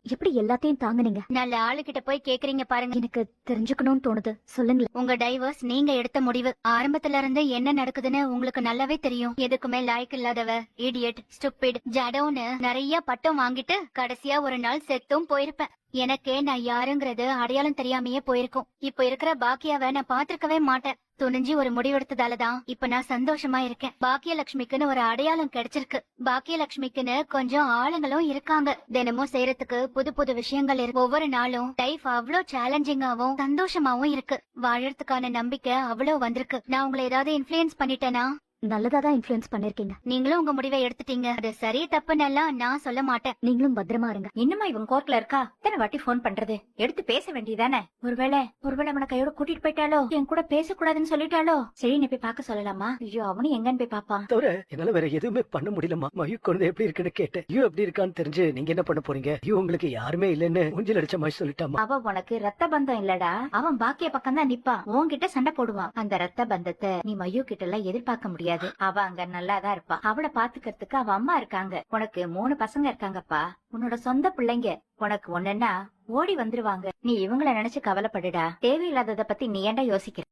எப்படி எல்லாத்தையும் தாங்குனீங்க? நல்ல ஆளுகிட்ட போய் கேக்குறீங்க பாருங்க. எனக்கு தெரிஞ்சுக்கணும்னு தோணுது, சொல்லுங்களேன். உங்க டைவர்ஸ் நீங்க எடுத்த முடிவு. ஆரம்பத்துல இருந்து என்ன நடக்குதுன்னு உங்களுக்கு நல்லாவே தெரியும். எதுக்குமே லாய்க்கு இல்லாதவ, இடியட், ஸ்டூபிட், ஜடோன்னு நிறைய பட்டம் வாங்கிட்டு கடைசியா ஒரு நாள் செத்தும் போயிருப்பேன். எனக்கே நான் யாருங்கிறது அடையாளம் தெரியாமையே போயிருக்கும். இப்ப இருக்கிற பாக்கியாவை நான் பாத்திருக்கவே மாட்டேன். துணிஞ்சு ஒரு முடிவெடுத்ததாலதான் இப்ப நான் சந்தோஷமா இருக்கேன். பாக்கியலட்சுமிக்குன்னு ஒரு அடையாளம் கிடைச்சிருக்கு. பாக்கியலட்சுமிக்குன்னு கொஞ்சம் ஆளுங்களும் இருக்காங்க. தினமும் செய்யறதுக்கு புது புது விஷயங்கள் இருக்கு. ஒவ்வொரு நாளும் லைஃப் அவ்வளோ சேலஞ்சிங்காவும் சந்தோஷமாவும் இருக்கு. வாழறதுக்கான நம்பிக்கை அவ்வளவு வந்திருக்கு. நான் உங்களை ஏதாவது இன்ஃபுளுயன்ஸ் பண்ணிட்டேனா? நல்லதாதான் இன்ஃபுளுன்ஸ் பண்ணிருக்கீங்க. நீங்களும் உங்க முடிவை எடுத்துட்டீங்க. அது சரி தப்புன்னெல்லாம் நான் சொல்ல மாட்டேன். நீங்களும் பத்திரமா இருங்க. இன்னுமா இவன் கோர்ட்ல இருக்கா? எத்தனை வாட்டி போன் பண்றது? எடுத்து பேச வேண்டியதானே? ஒருவேளை அவனை கையோட கூட்டிட்டு போயிட்டாலோ, என் கூட பேசக்கூடாதுன்னு சொல்லிட்டாலோ? சரி, நீ போய் பாக்க சொல்லலாமா? ஐயோ, அவனும் எங்கன்னு போய் பாப்பான். தவிர என்னால வேற எதுவுமே பண்ண முடியலமா. மயூ குழந்தை எப்படி இருக்குன்னு கேட்டேன். யூ எப்படி இருக்கான்னு தெரிஞ்சு நீங்க என்ன பண்ண போறீங்க? யூ உங்களுக்கு யாருமே இல்லன்னு மூஞ்சில் அடிச்ச மாதிரி சொல்லிட்டாமா. அவ உனக்கு ரத்த பந்தம் இல்லடா. அவன் பாக்கிய பக்கம் தான் நிப்பான். உன்கிட்ட சண்டை போடுவான். அந்த ரத்த பந்தத்தை நீ மயூ கிட்ட எல்லாம் எதிர்பார்க்க முடியாது. அவ அங்க நல்லாதான் இருப்பா. அவளை பாத்துக்கிறதுக்கு அவ அம்மா இருக்காங்க. உனக்கு 3 பசங்க இருக்காங்கப்பா. உன்னோட சொந்த பிள்ளைங்க. உனக்கு ஒண்ணுன்னா ஓடி வந்துருவாங்க. நீ இவங்கள நினைச்சு கவலைப்படுடா. தேவையில்லாதத பத்தி நீ ஏன்டா யோசிக்கிற?